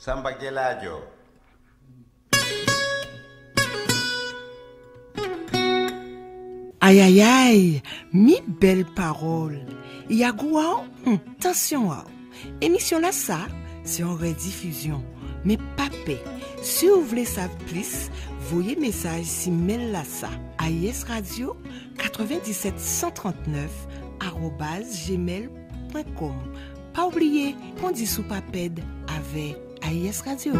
Samba Geladio. Aïe aïe aïe, mi belle parole. Yagouao, attention. Émission là ça, c'est en rediffusion. Mais papé, si vous voulez savoir plus, voyez message si mail là ça. AIS Radio 97 139 @gmail.com. Pas oublier, pondit sous paped avec AIS Radio.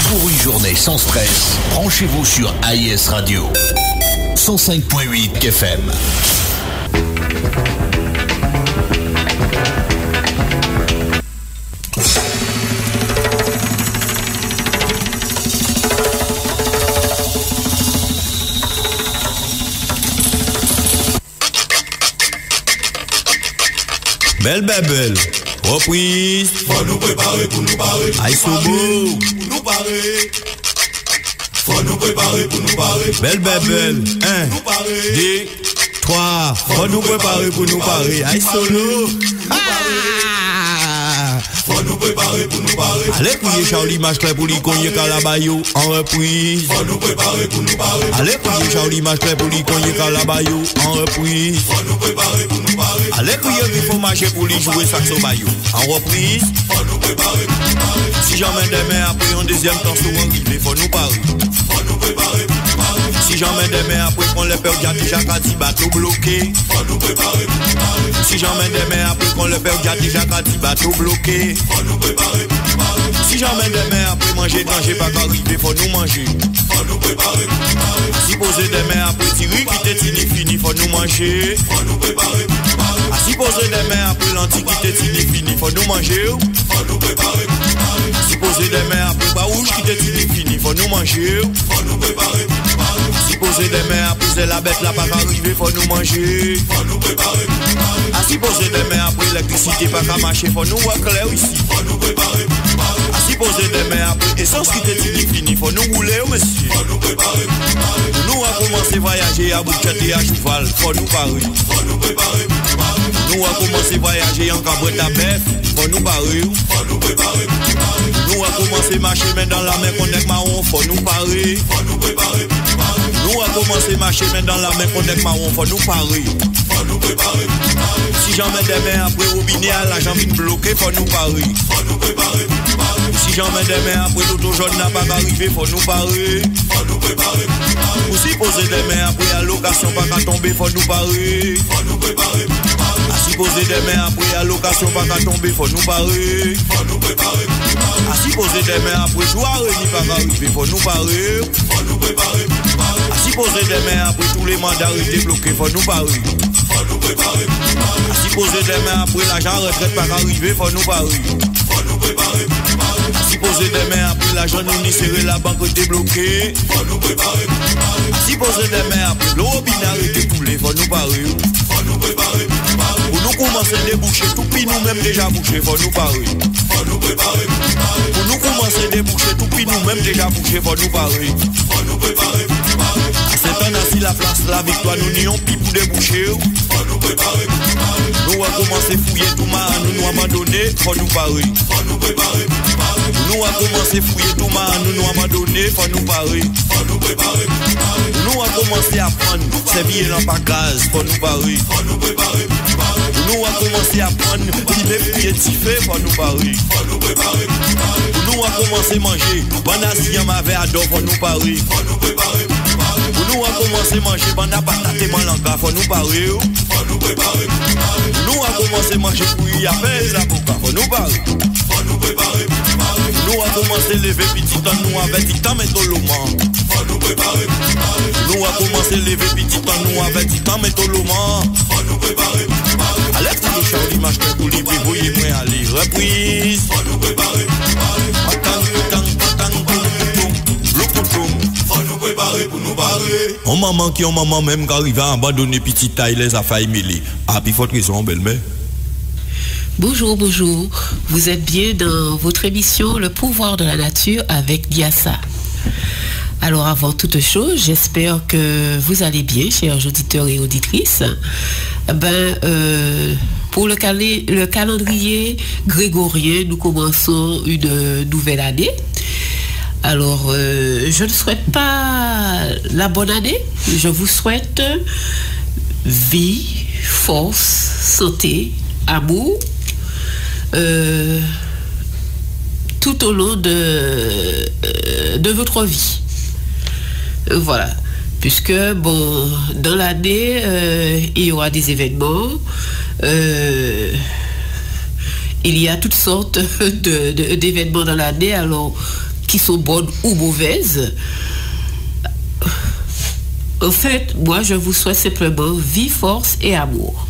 Pour une journée sans stress, branchez-vous sur AIS Radio 105.8 FM. Belle belle, reprise. Faut nous préparer pour nous parer. Aïe Sobo. Pour nous parer. Faut nous préparer pour nous parer. Belle belle, 1, 2, 3. Faut nous préparer pour nous parer. Aïe Solo. Faut nous préparer pour nous parer. Allez couiller Charlie Machelin pour l'icogner Calabayo en reprise. Faut nous préparer pour nous parer. Allez couiller Charlie Machelin pour l'icogner Calabayo en reprise. Faut nous préparer pour nous parer. Allez couiller Rifo Marché pour lui jouer Saxo Bayo en reprise. Faut nous préparer pour nous parer. Si j'emmène demain après en deuxième temps sur un rivet, faut nous parer. Faut nous préparer pour nous parer. Si j'emmène demain après qu'on les perd déjà qu'à 10 bateaux bloqués. Faut nous préparer pour nous parer. Si j'emmène demain après qu'on le perd déjà qu'à 10 bateaux bloqués. Faut nous préparer pour nous parer. Si j'emmène demain après manger danger pas qu'arriver, faut nous manger. Faut nous préparer pour nous parer. Si poser demain après tirer quitter tini fini, faut nous manger. Faut nous préparer pour nous parer. Si poser demain après l'antiquité tini fini, faut nous manger. Faut nous préparer pour nous parer. Si poser demain après baouche quitter tini fini, faut nous manger. Faut nous préparer pour nous parer. Si poser demain après c'est la bête là pas qu'arriver, faut nous manger. Faut nous préparer pour nous parer. Si poser demain après l'électricité pas qu'à marcher, faut nous voir clair ici. Faut nous préparer pour nous parer. Si poser demain après essence quitter tini fini, faut nous rouler monsieur. Faut nous préparer pour nous parer. Nous a commencé voyager à bouquette et à cheval, faut nous parer. Faut nous préparer pour nous parer. Nous a commencé voyager en cabrette à bœuf, faut nous parer. Faut nous préparer pour nous parer. Nous a commencé marcher main dans la main qu'on est marron, faut nous parer. Faut nous préparer pour nous parer. Nous a commencé marcher main dans la main qu'on est marron, faut nous parer. Faut nous préparer pour nous parer. Si j'emmène des mains après robinet à la jambe bloquée, faut nous parer. Faut nous préparer pour nous parer. Si j'emmène des mains après l'auto jaune n'a pas arrivé, faut nous parer. Faut nous préparer pour nous parer. Ou si poser des mains après à location pas qu'à tomber, faut nous parer. Faut nous préparer pour nous parer. Si poser des mains après à location pas qu'à tomber, faut nous parer. Faut nous préparer pour nous parer. Si poser des mains après joie ni pas arrivé, faut nous parer. Faut nous préparer pour nous parer. Si poser des mains après tous les mandats débloqués, faut nous parer. Faut nous préparer pour nous parer. Si poser des mains après l'argent retraite pas arrivé, faut nous parer. Faut nous préparer pour nous parer. Si poser des mains après l'argent nous serrer la banque débloquée. Faut nous préparer pour nous parer. Si poser des mains après l'eau binaré découlé, faut nous parer. Faut nous préparer pour nous parer. Pour nous commencer à déboucher tout puis nous-mêmes déjà boucher, faut nous parer. Faut nous préparer pour nous parer. Pour nous commencer à déboucher tout puis nous-mêmes déjà boucher, faut nous parer. Faut nous préparer pour nous parer. C'est un assis la place, la victoire, nous n'y ont plus pour déboucher. Faut nous préparer pour nous parer. Nous a commencé à fouiller tout mal, nous abandonner, faut nous parer. Faut nous préparer pour nous parer. Nous a commencé à fouiller tout mal, nous abandonner, faut nous parer. Faut nous préparer pour nous parer. Nous a commencé à prendre, servir dans pas gaz, faut nous parer. Faut nous préparer pour nous parer. Nous a commencé à prendre, priver, fouiller, tiffer, faut nous parer. Faut nous préparer pour nous parer. Nous a commencé à manger, banasi en m'avait adore, faut nous parer. Faut nous préparer pour nous parer. Nous a commencé à manger, bana patate et malanga, faut nous parer. Faut nous préparer pour nous parer. Nous a commencé à manger couilles à faire les avocats, faut nous parer. Faut nous préparer pour nous parer. Nous a commencé à lever petit temps, nous avec petit temps, mais tout le monde. Faut nous préparer pour nous parer. Nous a commencé à lever petit temps, nous avec petit temps, mais tout le monde. Faut nous préparer pour nous parer. Allez, pour le Charlie Machelin pour libre, voyez moi aller, reprise. Faut nous préparer pour nous parer. Faut nous préparer pour nous parer. On maman qui, on maman même qui arrive à abandonner petit taille les affaires mêlées. Ah, puis faut raison, belle-mère. Bonjour, bonjour. Vous êtes bien dans votre émission Le pouvoir de la nature avec Diassa. Alors avant toute chose, j'espère que vous allez bien, chers auditeurs et auditrices. Pour le calendrier grégorien, nous commençons une nouvelle année. Alors, je ne souhaite pas la bonne année, je vous souhaite vie, force, santé, amour, tout au long de votre vie. Voilà, puisque bon, dans l'année, il y aura des événements, il y a toutes sortes d'événements dans l'année, alors qui sont bonnes ou mauvaises. En fait, moi, je vous souhaite simplement vie, force et amour.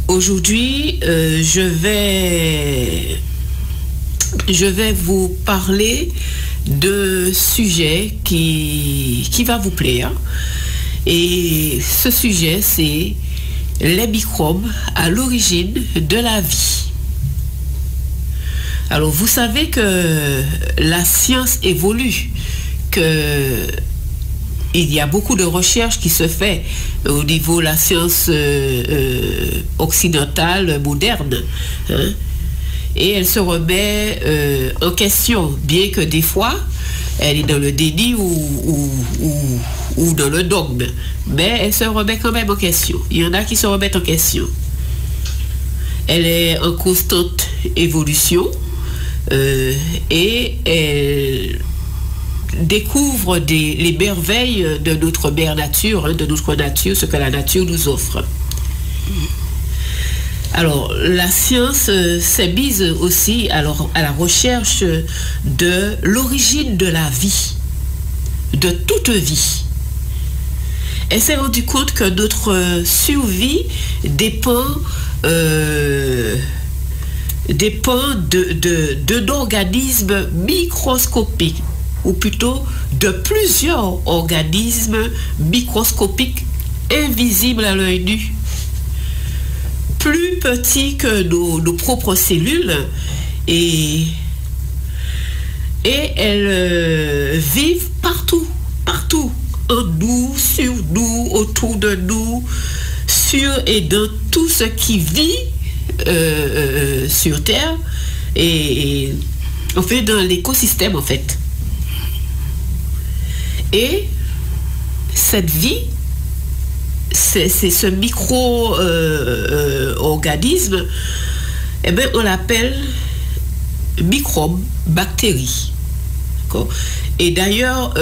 Aujourd'hui, je vais vous parler de sujet qui va vous plaire. Et ce sujet, c'est les microbes à l'origine de la vie. Alors, vous savez que la science évolue, que il y a beaucoup de recherches qui se fait au niveau de la science occidentale moderne, hein, et elle se remet en question, bien que des fois elle est dans le déni ou dans le dogme, mais elle se remet quand même en question. Il y en a qui se remettent en question. Elle est en constante évolution et elle découvre les merveilles de notre mère nature, hein, de notre nature, ce que la nature nous offre. Alors, la science s'est mise aussi à la recherche de l'origine de la vie, de toute vie. Elle s'est rendue compte que notre survie dépend d'organismes microscopiques, ou plutôt de plusieurs organismes microscopiques invisibles à l'œil nu, plus petits que nos propres cellules, et elles vivent partout, en nous, sur nous, autour de nous, sur et dans tout ce qui vit sur Terre, et en fait dans l'écosystème en fait. Et cette vie, c'est ce micro-organisme, eh bien, on l'appelle microbe, bactérie. Et d'ailleurs,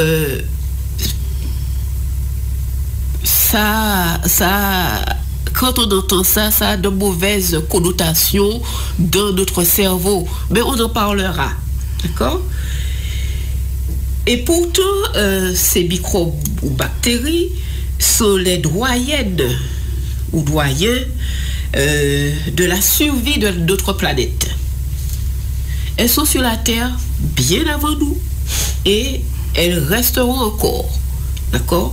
quand on entend ça, ça a de mauvaises connotations dans notre cerveau. Mais on en parlera. D'accord ? Et pourtant, ces microbes ou bactéries sont les doyennes ou doyens de la survie de notre planète. Elles sont sur la Terre bien avant nous et elles resteront encore. D'accord ?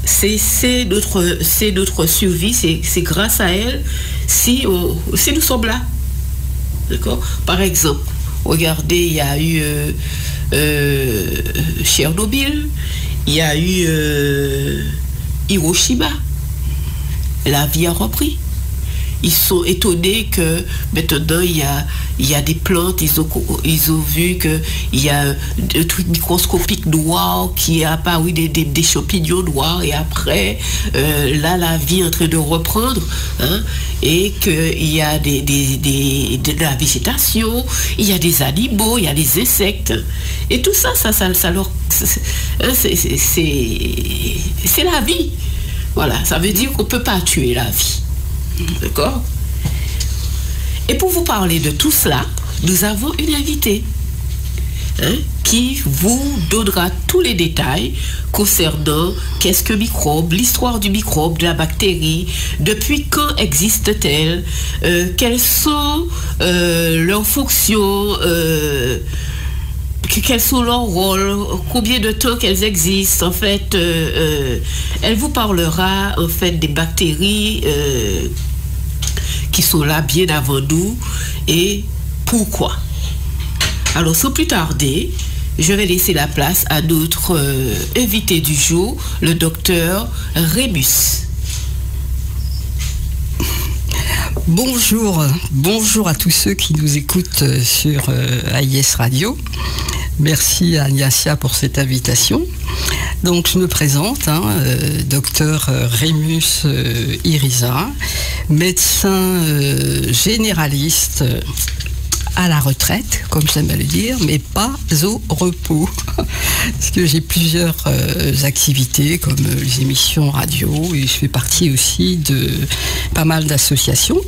C'est notre survie, c'est grâce à elles si nous sommes là. D'accord ? Par exemple, regardez, il y a eu Tchernobyl, il y a eu Hiroshima. La vie a repris. Ils sont étonnés que maintenant il y a des plantes, ils ont vu qu'il y a un truc microscopique noir qui a apparu, des champignons noirs, et après là la vie est en train de reprendre, hein, et qu'il y a de la végétation, il y a des animaux, il y a des insectes, et tout ça leur c'est la vie. Voilà, ça veut dire qu'on ne peut pas tuer la vie. D'accord ? Et pour vous parler de tout cela, nous avons une invitée, hein, qui vous donnera tous les détails concernant qu'est-ce que microbe, l'histoire du microbe, de la bactérie, depuis quand existe-t-elle, quelles sont leurs fonctions, quels sont leurs rôles, combien de temps qu'elles existent. En fait, elle vous parlera en fait des bactéries qui sont là bien avant nous et pourquoi. Alors, sans plus tarder, je vais laisser la place à notre invité du jour, le docteur Rémus. Bonjour à tous ceux qui nous écoutent sur AIS Radio. Merci à Niacia pour cette invitation. Donc je me présente, docteur Rémus Iriza, médecin généraliste à la retraite, comme j'aime à le dire, mais pas au repos. Parce que j'ai plusieurs activités, comme les émissions radio, et je fais partie aussi de pas mal d'associations.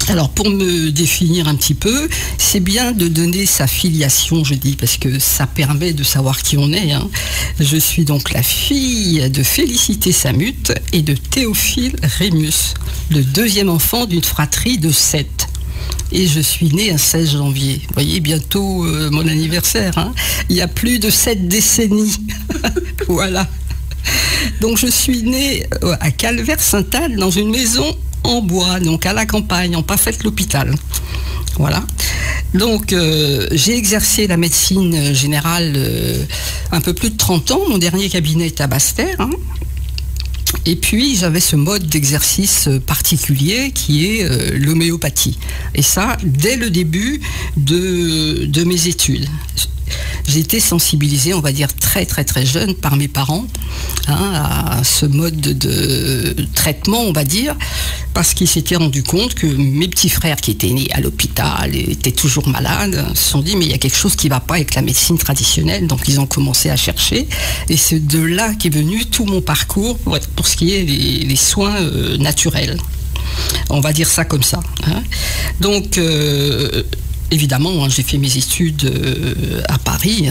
Alors pour me définir un petit peu, c'est bien de donner sa filiation, je dis, parce que ça permet de savoir qui on est. Je suis donc la fille de Félicité Samut et de Théophile Rémus, le deuxième enfant d'une fratrie de 7. Et je suis née un 16 janvier. Vous voyez, bientôt mon anniversaire. Il y a plus de 7 décennies. Voilà. Donc je suis née à Calvaire-Sainte-Anne dans une maison en bois, donc à la campagne, en pas fait l'hôpital. Voilà. Donc j'ai exercé la médecine générale un peu plus de 30 ans. Mon dernier cabinet était à Basse-Terre. Et puis j'avais ce mode d'exercice particulier qui est l'homéopathie. Et ça, dès le début de mes études. J'ai été sensibilisée, on va dire très très très jeune, par mes parents à ce mode de traitement, on va dire, parce qu'ils s'étaient rendus compte que mes petits frères qui étaient nés à l'hôpital et étaient toujours malades se sont dit mais il y a quelque chose qui ne va pas avec la médecine traditionnelle, donc ils ont commencé à chercher et c'est de là qu'est venu tout mon parcours pour ce qui est les soins naturels. On va dire ça comme ça. Donc évidemment, j'ai fait mes études à Paris.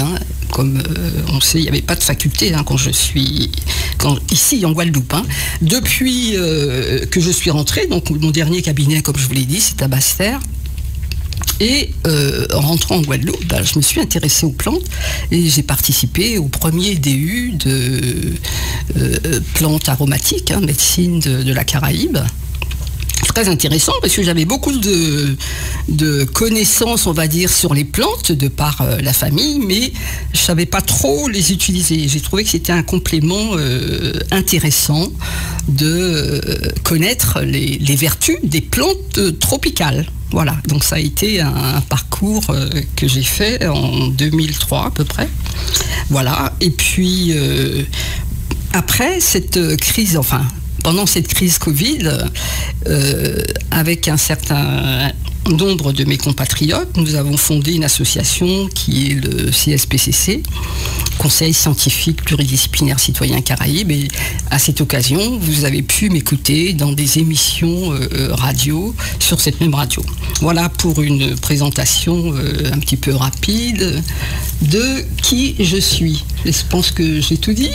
Comme on sait, il n'y avait pas de faculté ici en Guadeloupe. Depuis que je suis rentrée, donc mon dernier cabinet, comme je vous l'ai dit, c'est à Basse-Terre. Et en rentrant en Guadeloupe, je me suis intéressée aux plantes et j'ai participé au premier DU de plantes aromatiques, médecine de la Caraïbe. Très intéressant parce que j'avais beaucoup de connaissances, on va dire, sur les plantes de par la famille, mais je ne savais pas trop les utiliser. J'ai trouvé que c'était un complément intéressant de connaître les vertus des plantes tropicales. Voilà, donc ça a été un parcours que j'ai fait en 2003 à peu près. Voilà, et puis après cette crise, pendant cette crise Covid, avec un certain nombre de mes compatriotes, nous avons fondé une association qui est le CSPCC, Conseil scientifique pluridisciplinaire citoyen Caraïbes. Et à cette occasion, vous avez pu m'écouter dans des émissions radio sur cette même radio. Voilà pour une présentation un petit peu rapide de qui je suis. Je pense que j'ai tout dit.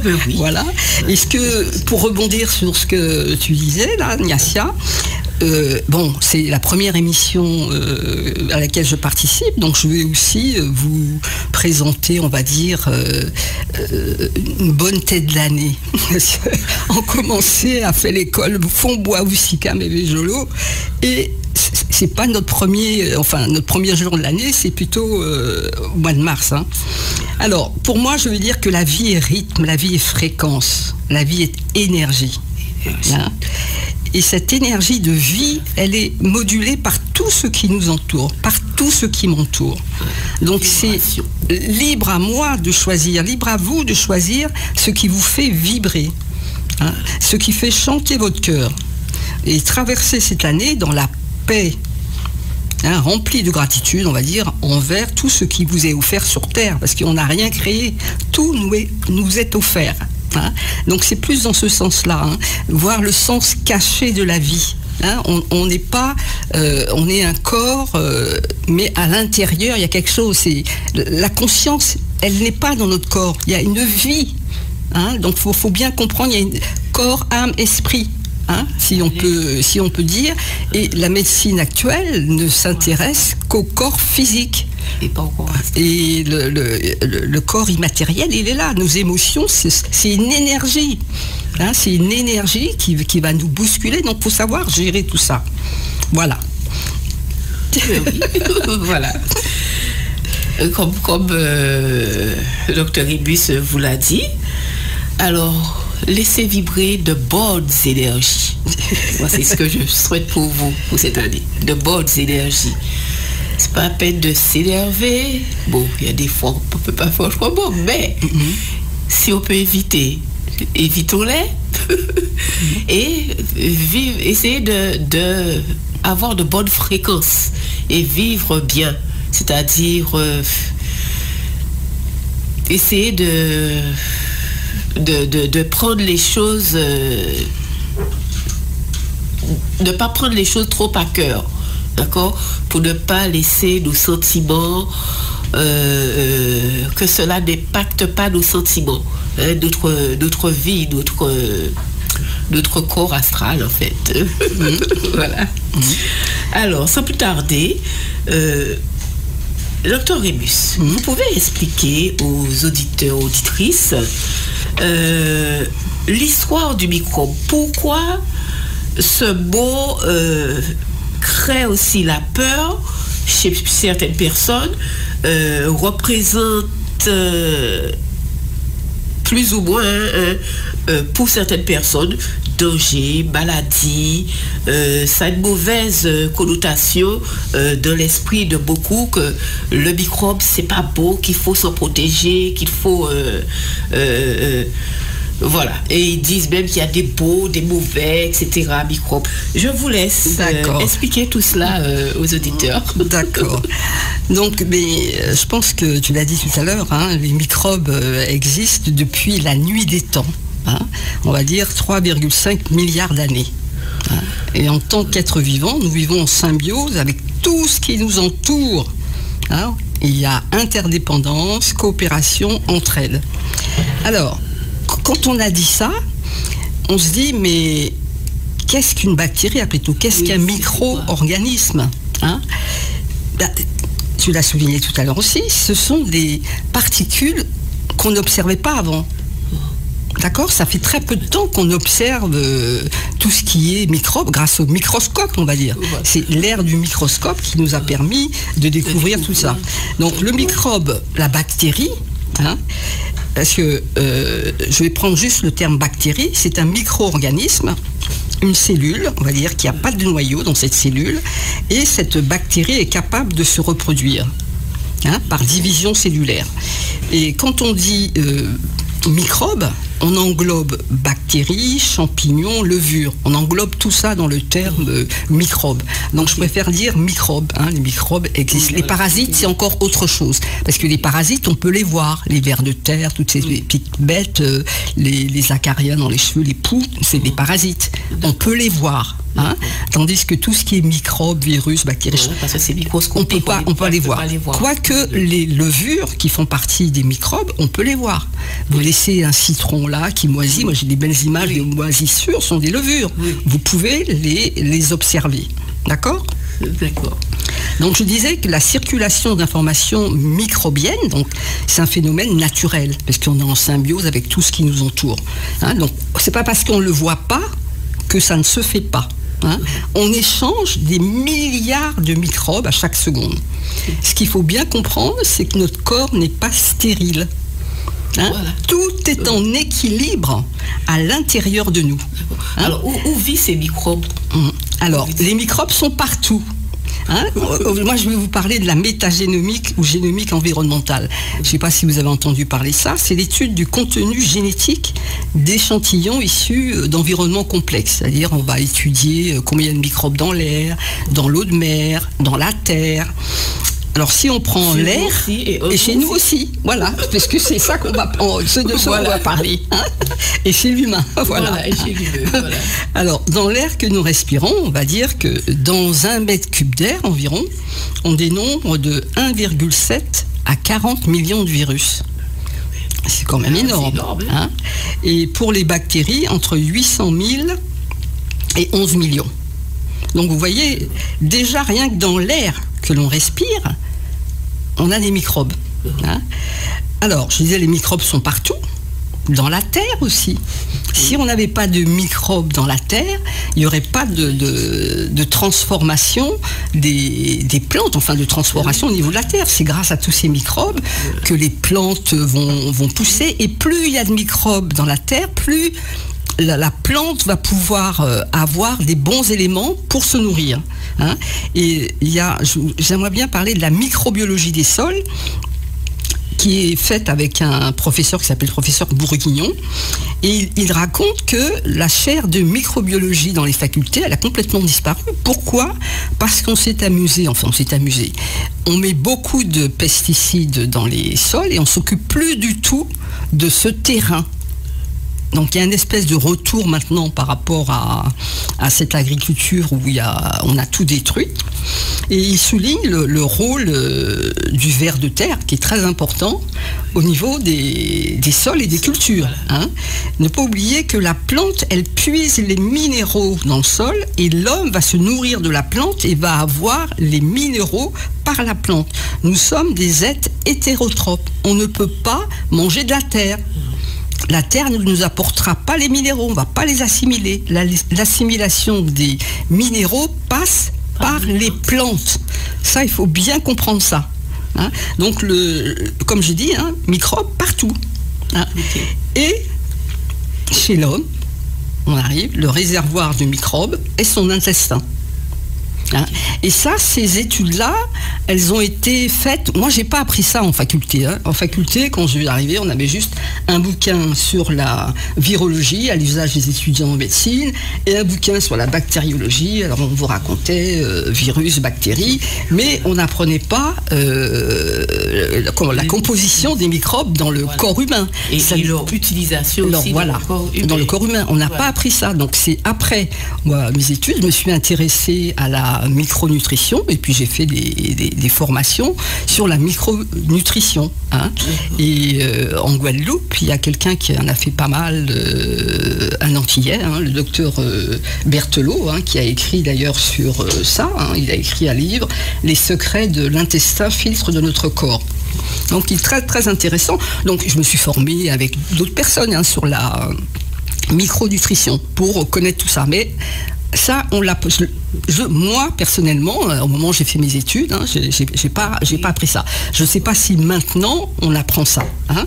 Oui. Voilà. Est-ce que, pour rebondir sur ce que tu disais, là, Niacia, c'est la première émission à laquelle je participe, donc je vais aussi vous présenter, on va dire, une bonne tête de l'année. On commençait à faire l'école Font-Bois-Oussicam et Véjolo, et c'est pas notre premier jour de l'année, c'est plutôt au mois de mars. Alors, pour moi, je veux dire que la vie est rythme, la vie est fréquence, la vie est énergie. Et cette énergie de vie, elle est modulée par tout ce qui nous entoure, par tout ce qui m'entoure. Donc c'est libre à moi de choisir, libre à vous de choisir ce qui vous fait vibrer, ce qui fait chanter votre cœur. Et traverser cette année dans la paix, remplie de gratitude, on va dire, envers tout ce qui vous est offert sur Terre, parce qu'on n'a rien créé, tout nous est offert. Donc c'est plus dans ce sens-là, voir le sens caché de la vie. On n'est pas, on est un corps, mais à l'intérieur il y a quelque chose. La conscience, elle n'est pas dans notre corps. Il y a une vie. Donc faut bien comprendre. Il y a corps, âme, esprit. Si on peut dire. Et la médecine actuelle ne s'intéresse qu'au corps physique. Et le corps immatériel, il est là. Nos émotions, c'est une énergie. C'est une énergie qui va nous bousculer. Donc, il faut savoir gérer tout ça. Voilà. Voilà. Comme le docteur Rébus vous l'a dit, alors laissez vibrer de bonnes énergies. Moi, c'est ce que je souhaite pour vous, pour cette année. De bonnes énergies. C'est pas à peine de s'énerver. Bon, il y a des fois, on ne peut pas faire autrement, mais si on peut éviter, évitons-les. Et essayer de avoir de bonnes fréquences et vivre bien. C'est-à-dire essayer de prendre les choses, de ne pas prendre les choses trop à cœur, d'accord, pour ne pas laisser nos sentiments, que cela n'impacte pas nos sentiments, hein, notre vie, notre corps astral en fait. Voilà. Alors, sans plus tarder, Docteur Rébus, vous pouvez expliquer aux auditeurs, auditrices, l'histoire du microbe. Pourquoi ce mot crée aussi la peur chez certaines personnes, représente plus ou moins pour certaines personnes danger, maladie, ça a une mauvaise connotation dans l'esprit de beaucoup, que le microbe c'est pas beau, qu'il faut s'en protéger, qu'il faut voilà, et ils disent même qu'il y a des beaux, des mauvais, etc. microbes. Je vous laisse expliquer tout cela aux auditeurs. D'accord. Donc, mais je pense que tu l'as dit tout à l'heure, hein, les microbes existent depuis la nuit des temps. Hein, on va dire 3,5 milliards d'années. Hein, et en tant qu'êtres vivants, nous vivons en symbiose avec tout ce qui nous entoure. Hein, il y a interdépendance, coopération, entraide. Alors, quand on a dit ça, on se dit, mais qu'est-ce qu'une bactérie, après tout? Qu'est-ce qu'un micro-organisme, hein? Tu l'as souligné tout à l'heure aussi, ce sont des particules qu'on n'observait pas avant. D'accord? Ça fait très peu de temps qu'on observe tout ce qui est microbe grâce au microscope, on va dire. C'est l'ère du microscope qui nous a permis de découvrir tout ça. Donc le microbe, la bactérie, hein, parce que je vais prendre juste le terme bactérie, c'est un micro-organisme, une cellule, on va dire, qui n'a pas de noyau dans cette cellule, et cette bactérie est capable de se reproduire, hein, par division cellulaire. Et quand on dit microbe, on englobe bactéries, champignons, levures. On englobe tout ça dans le terme microbe. Donc je préfère dire microbe. Hein, les microbes existent. Les parasites, c'est encore autre chose. Parce que les parasites, on peut les voir. Les vers de terre, toutes ces petites bêtes, les acariens dans les cheveux, les poux, c'est des parasites. On peut les voir. Hein, tandis que tout ce qui est microbes, virus, bactéries, parce que c'est microscopique, on peut les voir. Quoique les levures qui font partie des microbes, on peut les voir. Vous laissez un citron là qui moisit, moi j'ai des belles images de moisissures, sont des levures. Vous pouvez les observer. D'accord ? D'accord. Donc je disais que la circulation d'informations microbiennes, donc c'est un phénomène naturel, parce qu'on est en symbiose avec tout ce qui nous entoure. Hein, donc c'est pas parce qu'on ne le voit pas que ça ne se fait pas. Hein. On échange des milliards de microbes à chaque seconde. Ce qu'il faut bien comprendre, c'est que notre corps n'est pas stérile. Hein. Voilà. Tout est en équilibre à l'intérieur de nous. Hein. Alors, où vivent ces microbes? Alors, les microbes sont partout. Hein, moi, je vais vous parler de la métagénomique ou génomique environnementale. Je ne sais pas si vous avez entendu parler de ça. C'est l'étude du contenu génétique d'échantillons issus d'environnements complexes. C'est-à-dire, on va étudier combien il y a de microbes dans l'air, dans l'eau de mer, dans la terre. Alors, si on prend l'air, et chez nous aussi, voilà, parce que c'est ça qu'on va, ce de ça on va parler, hein, et chez l'humain, voilà. Et chez l'humain, voilà. Alors, dans l'air que nous respirons, on va dire que dans 1 mètre cube d'air environ, on dénombre de 1,7 à 40 millions de virus. C'est quand même énorme. Hein. Et pour les bactéries, entre 800 000 et 11 millions. Donc, vous voyez, déjà rien que dans l'air que l'on respire, on a des microbes. Hein. Alors, je disais, les microbes sont partout. dans la terre aussi. Si on n'avait pas de microbes dans la terre, il n'y aurait pas de transformation des plantes, enfin de transformation au niveau de la terre. C'est grâce à tous ces microbes que les plantes vont pousser. Et plus il y a de microbes dans la terre, plus la plante va pouvoir avoir des bons éléments pour se nourrir. Hein. Et j'aimerais bien parler de la microbiologie des sols, qui est faite avec un professeur qui s'appelle le professeur Bourguignon. Et il raconte que la chaire de microbiologie dans les facultés, elle a complètement disparu. Pourquoi ? Parce qu'on s'est amusé. On met beaucoup de pesticides dans les sols et on ne s'occupe plus du tout de ce terrain. Donc il y a une espèce de retour maintenant par rapport à cette agriculture où on a tout détruit. Et il souligne le rôle du ver de terre qui est très important au niveau des sols et des cultures. Hein. Ne pas oublier que la plante, elle puise les minéraux dans le sol et l'homme va se nourrir de la plante et va avoir les minéraux par la plante. Nous sommes des êtres hétérotropes. On ne peut pas manger de la terre. La terre ne nous apportera pas les minéraux, on ne va pas les assimiler. L'assimilation des minéraux passe par les plantes. Ça, il faut bien comprendre ça. Hein. Donc, comme je dis, microbes partout. Hein. Et chez l'homme, on arrive, le réservoir de microbes est son intestin. Hein. Et ça, ces études-là, elles ont été faites. Moi, j'ai pas appris ça en faculté. Hein. En faculté, quand je suis arrivé, on avait juste un bouquin sur la virologie à l'usage des étudiants en médecine et un bouquin sur la bactériologie. Alors, on vous racontait virus, bactéries, mais on n'apprenait pas la composition des microbes dans le corps humain. Et leur utilisation aussi dans le corps humain. Dans le corps humain. On n'a pas appris ça. Donc, c'est après mes études, je me suis intéressée à la micronutrition et puis j'ai fait des formations sur la micronutrition. Hein. Et en Guadeloupe, il y a quelqu'un qui en a fait pas mal, un Antillais, le docteur Berthelot, qui a écrit d'ailleurs sur ça. Il a écrit un livre, Les secrets de l'intestin, filtre de notre corps. Donc il est très très intéressant. Donc je me suis formée avec d'autres personnes sur la micronutrition pour connaître tout ça. Mais ça, moi, personnellement, au moment où j'ai fait mes études, j'ai pas appris ça. Je ne sais pas si maintenant, on apprend ça. Hein.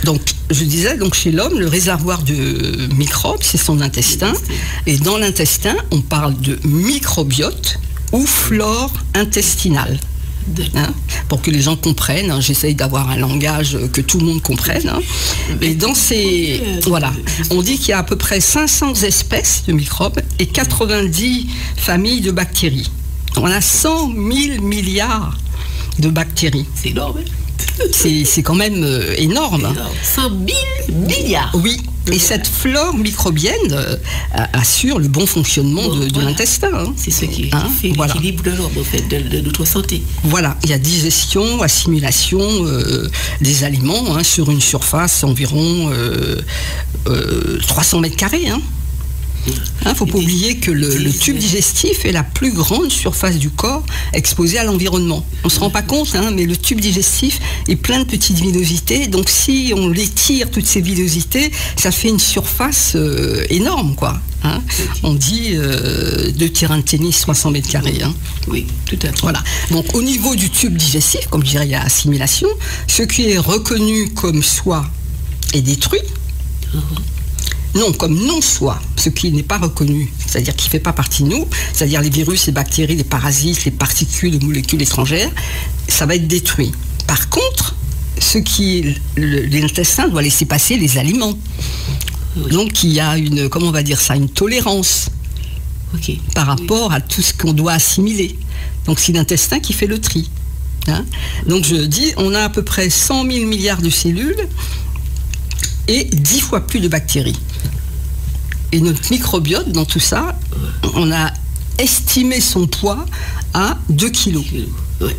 Donc, je disais, chez l'homme, le réservoir de microbes, c'est son intestin. Et dans l'intestin, on parle de microbiote ou flore intestinale. Hein, pour que les gens comprennent, j'essaye d'avoir un langage que tout le monde comprenne. Et dans ces... Voilà. On dit qu'il y a à peu près 500 espèces de microbes et 90 familles de bactéries. On a 100 000 milliards de bactéries. C'est énorme. C'est quand même énorme. 100 000 milliards. Oui. Et cette flore microbienne assure le bon fonctionnement de l'intestin. Hein. C'est ce qui fait l'équilibre de l'homme, en fait, de notre santé. Voilà, il y a digestion, assimilation des aliments sur une surface environ 300 mètres carrés. Il ne faut pas oublier que le tube digestif est la plus grande surface du corps exposée à l'environnement. On ne se rend pas compte, mais le tube digestif est plein de petites villosités. Donc si on l'étire, toutes ces villosités, ça fait une surface énorme, quoi. Hein. On dit 2 terrains de tennis, 300 mètres carrés. Hein. Oui, tout à fait. Voilà. Donc au niveau du tube digestif, comme je dirais, il y a assimilation. Ce qui est reconnu comme soi est détruit. Non, comme non-soi, ce qui n'est pas reconnu, c'est-à-dire qui ne fait pas partie de nous, c'est-à-dire les virus, les bactéries, les parasites, les particules, les molécules étrangères, ça va être détruit. Par contre, l'intestin doit laisser passer les aliments. Oui. Donc il y a une tolérance par rapport à tout ce qu'on doit assimiler. Donc c'est l'intestin qui fait le tri. Hein. Donc je dis, on a à peu près 100 000 milliards de cellules et 10 fois plus de bactéries. Et notre microbiote, dans tout ça, on a estimé son poids à 2 kilos. Oui,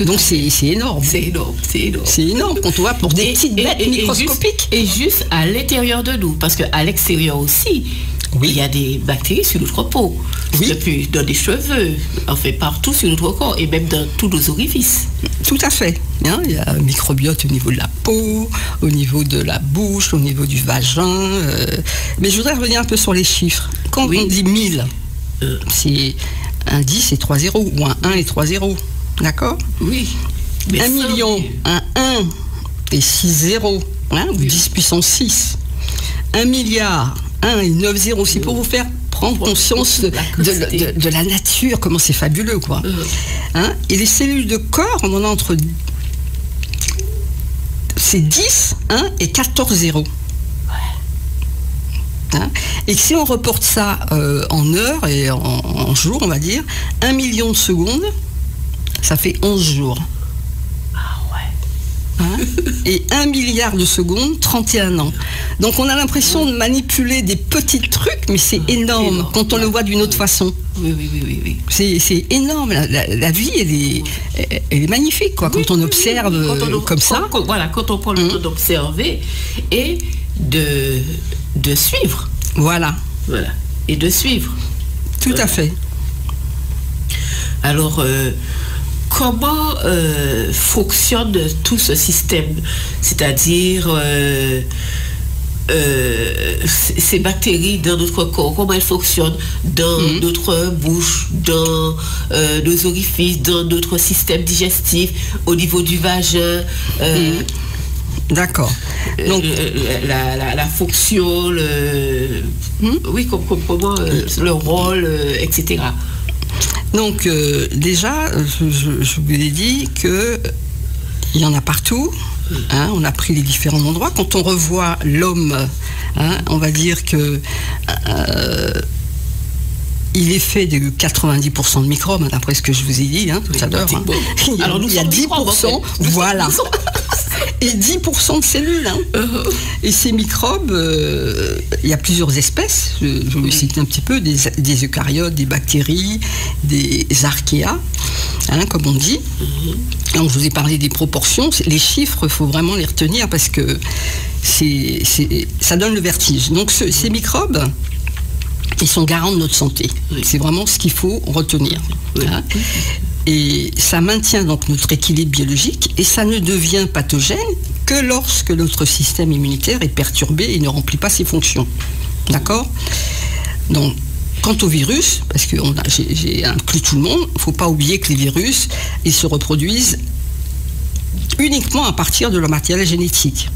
Donc c'est énorme. C'est énorme. C'est énorme quand on voit pour des petites bêtes microscopiques. Et juste à l'intérieur de nous, parce qu'à l'extérieur aussi, il y a des bactéries sur notre peau. Depuis dans les cheveux, enfin partout sur notre corps et même dans tous nos orifices. Tout à fait. Hein, il y a un microbiote au niveau de la peau, au niveau de la bouche, au niveau du vagin. Mais je voudrais revenir un peu sur les chiffres. Quand on dit 1000, c'est un 10 et 3 zéros, ou un 1 et 3 zéros. D'accord ? Oui. 1 million, un 1 et 6 zéros, hein, ou 10 puissance 6. 1 milliard, 1 et 9 zéros. C'est pour vous faire prendre conscience de la nature, comment c'est fabuleux, quoi. Hein, et les cellules de corps, on en a entre... C'est 10, 1 et 14 zéros. Hein, et si on reporte ça en heures et en jours, on va dire, 1 million de secondes, ça fait 11 jours. Hein, et 1 milliard de secondes, 31 ans. Donc on a l'impression de manipuler des petits trucs, mais c'est énorme quand on le voit d'une autre façon. Oui. C'est énorme. La vie, elle est magnifique, quoi, quand on observe comme ça. Quand on prend le temps d'observer et de suivre. Voilà. Et de suivre. Tout à fait. Alors, comment fonctionne tout ce système? C'est-à-dire ces bactéries dans notre corps, comment elles fonctionnent dans notre bouche, dans nos orifices, dans notre système digestif, au niveau du vagin. D'accord. Donc la fonction, comment le rôle, etc. Donc déjà, je vous ai dit que il y en a partout. Hein, on a pris les différents endroits. Quand on revoit l'homme, hein, on va dire que il est fait de 90% de microbes, d'après ce que je vous ai dit tout à l'heure. Hein. Alors il y a 10%, voilà. Et 10% de cellules. Hein. Et ces microbes, il y a plusieurs espèces. Je vais citer un petit peu, des eucaryotes, des bactéries, des archéas, hein, comme on dit. Donc, je vous ai parlé des proportions. Les chiffres, il faut vraiment les retenir parce que ça donne le vertige. Donc ces microbes, ils sont garants de notre santé. C'est vraiment ce qu'il faut retenir. Hein. Et ça maintient donc notre équilibre biologique et ça ne devient pathogène que lorsque notre système immunitaire est perturbé et ne remplit pas ses fonctions. D'accord ? Donc, quant au virus, parce que j'ai inclus tout le monde, il ne faut pas oublier que les virus, ils se reproduisent uniquement à partir de leur matériel génétique.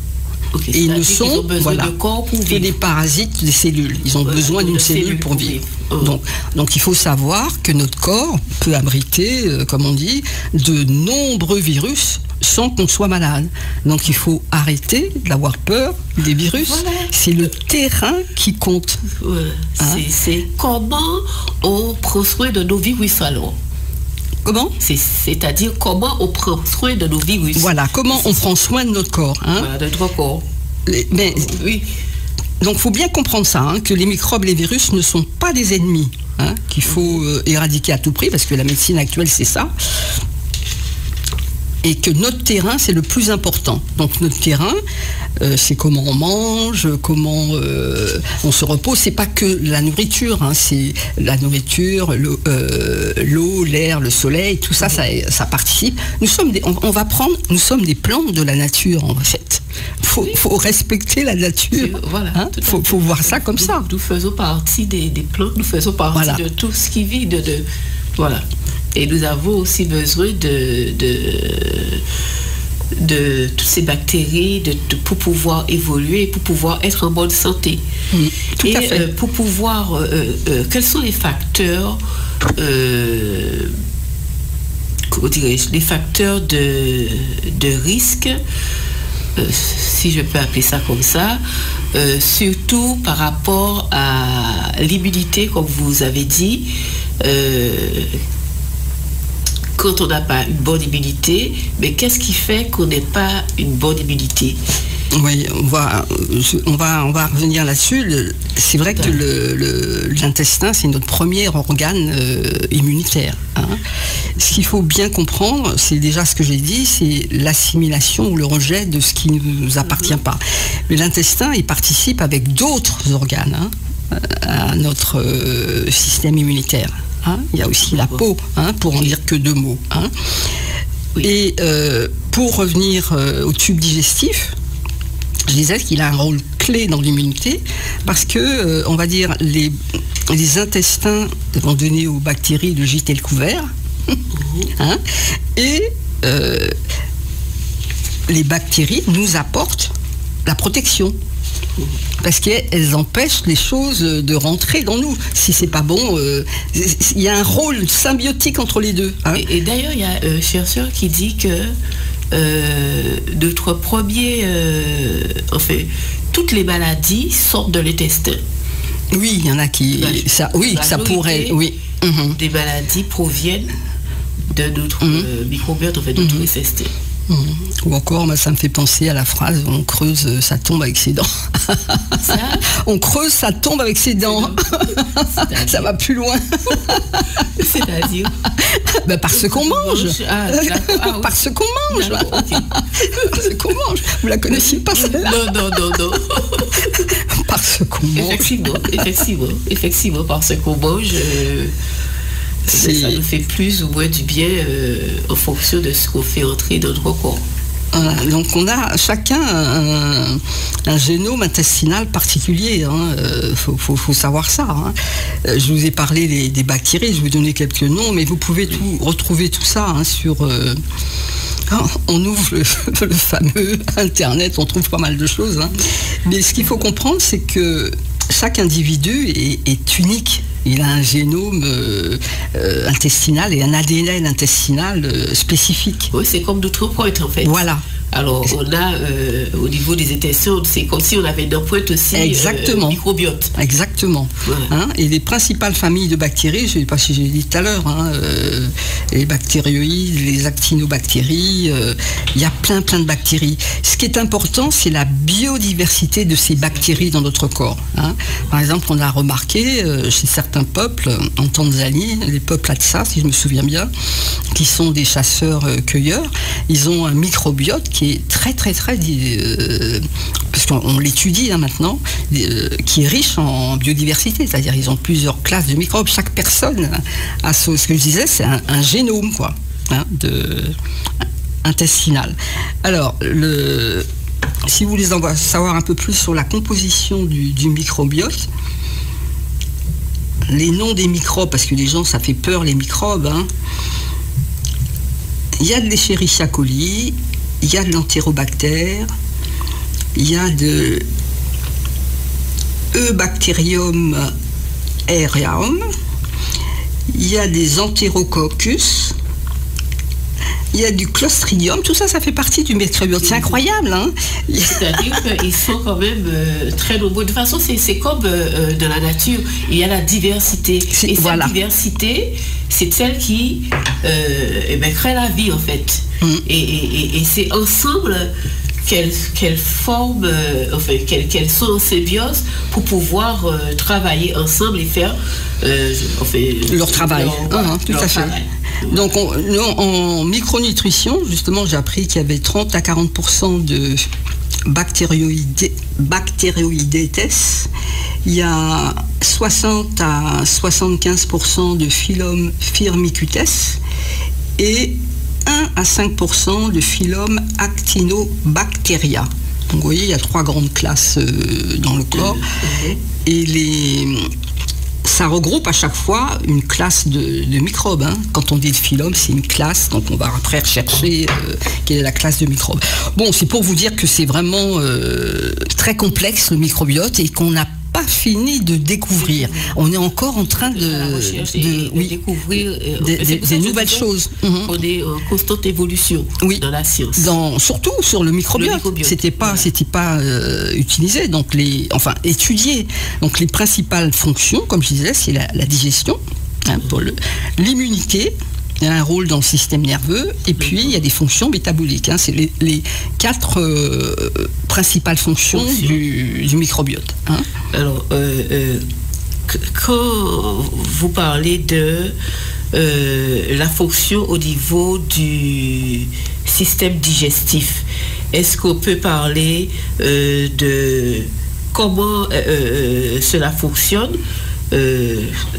Et ils ne sont que des parasites des cellules. Ils ont besoin d'une cellule pour vivre. Donc il faut savoir que notre corps peut abriter, comme on dit, de nombreux virus sans qu'on soit malade. Donc il faut arrêter d'avoir peur des virus. C'est le terrain qui compte. Hein? C'est comment on prend soin de nos virus alors. Comment ? C'est-à-dire comment on prend soin de nos virus. Voilà, comment on prend soin de notre corps. Hein. Voilà, de notre corps. Oui. Donc il faut bien comprendre ça, hein, que les microbes, les virus ne sont pas des ennemis, hein, qu'il faut éradiquer à tout prix, parce que la médecine actuelle, c'est ça. Et que notre terrain, c'est le plus important. Donc notre terrain, c'est comment on mange, comment on se repose. C'est pas que la nourriture, hein, c'est la nourriture, l'eau, l'air, le soleil, tout ça, ça participe. Nous sommes nous sommes des plantes de la nature, en fait. Faut respecter la nature. Voilà. Hein, faut voir ça comme ça. Nous faisons partie des plantes, nous faisons partie de tout ce qui vit, voilà. Et nous avons aussi besoin de toutes ces bactéries pour pouvoir évoluer, pour pouvoir être en bonne santé. Tout à fait. Pour pouvoir, quels sont les facteurs, comment dirais-je, les facteurs de risque, si je peux appeler ça comme ça, surtout par rapport à l'immunité, comme vous avez dit. Quand on n'a pas une bonne immunité, mais qu'est-ce qui fait qu'on n'ait pas une bonne immunité? Oui, on va revenir là-dessus. C'est vrai que l'intestin, c'est notre premier organe immunitaire. Hein. Ce qu'il faut bien comprendre, c'est déjà ce que j'ai dit, c'est l'assimilation ou le rejet de ce qui ne nous appartient pas. Mais l'intestin, il participe avec d'autres organes à notre système immunitaire. Hein. Il y a aussi la peau, pour en dire que 2 mots. Hein. Oui. Et pour revenir au tube digestif, je disais qu'il a un rôle clé dans l'immunité parce que, on va dire, les intestins vont donner aux bactéries le gîte et le couvert. Hein, et les bactéries nous apportent la protection. Parce qu'elles empêchent les choses de rentrer dans nous. Si c'est pas bon, il y a un rôle symbiotique entre les deux. Hein. Et d'ailleurs, il y a un chercheur qui dit que notre premier, toutes les maladies sortent de l'intestin. Oui, il y en a qui, ça pourrait, oui. Des maladies proviennent de notre microbiote, de notre intestin. Ou encore, ça me fait penser à la phrase on creuse, ça tombe avec ses dents. Ça on creuse, ça tombe avec ses dents. Ça va plus loin. C'est-à-dire parce qu'on mange. Parce qu'on mange. Okay. Parce qu'on mange. Vous la connaissiez pas celle-là? Non. Parce qu'on mange. Effectivement, parce qu'on mange. Ça nous fait plus ou moins du bien en fonction de ce qu'on fait entrer dans notre corps. Donc on a chacun un génome intestinal particulier. Faut savoir ça. Hein. Je vous ai parlé des bactéries, je vais vous donner quelques noms, mais vous pouvez retrouver tout ça sur... on ouvre le fameux Internet, on trouve pas mal de choses. Hein. Mais ce qu'il faut comprendre, c'est que chaque individu est unique. Il a un génome intestinal et un ADN intestinal spécifique. Oui, c'est comme d'autres pointes en fait. Voilà. Alors, on a au niveau des intestins, c'est comme si on avait dans pointe aussi microbiote. Exactement. Voilà. Hein, et les principales familles de bactéries, je ne sais pas si j'ai dit tout à l'heure, les bactérioïdes, les actinobactéries, il y a plein de bactéries. Ce qui est important, c'est la biodiversité de ces bactéries dans notre corps. Hein. Par exemple, on a remarqué chez certains peuples, en Tanzanie, les peuples Hadza, si je me souviens bien, qui sont des chasseurs-cueilleurs, ils ont un microbiote qui est très parce qu'on l'étudie maintenant, qui est riche en biodiversité, c'est-à-dire ils ont plusieurs classes de microbes. Chaque personne a ce que je disais, c'est un génome intestinal. Alors, si vous voulez savoir un peu plus sur la composition du microbiote, les noms des microbes, parce que les gens, ça fait peur les microbes. Hein. Il y a de l'Escherichia coli, il y a de l'Enterobacter, il y a de Eubacterium aereum, il y a des Enterococcus, il y a du Clostridium, tout ça, ça fait partie du microbiote. C'est incroyable, hein? C'est-à-dire qu'ils sont quand même très nombreux. De toute façon, c'est comme dans la nature, il y a la diversité. Et cette diversité, c'est celle qui crée la vie, en fait. Et c'est ensemble qu'elles forment, qu'elles sont en symbiose pour pouvoir travailler ensemble et faire leur travail. Tout à fait. Donc en micronutrition, justement, j'ai appris qu'il y avait 30 à 40% de bactérioïdetes. Il y a 60 à 75% de phylum Firmicutes et 1 à 5% de phylum Actinobacteria. Donc vous voyez, il y a 3 grandes classes dans le corps. Et ça regroupe à chaque fois une classe de microbes. Hein. Quand on dit de phylum, c'est une classe, donc on va après rechercher quelle est la classe de microbes. Bon, c'est pour vous dire que c'est vraiment très complexe le microbiote et qu'on n'a pas fini de découvrir. On est encore en train de découvrir des nouvelles choses. On est en constante évolution dans la science. Surtout sur le microbiote. C'était pas utilisé, donc étudié. Donc les principales fonctions, comme je disais, c'est la digestion, pour l'immunité, il y a un rôle dans le système nerveux, et puis il y a des fonctions métaboliques. Hein. C'est les 4 principales fonctions du microbiote. Hein. Alors, quand vous parlez de la fonction au niveau du système digestif, est-ce qu'on peut parler de comment cela fonctionne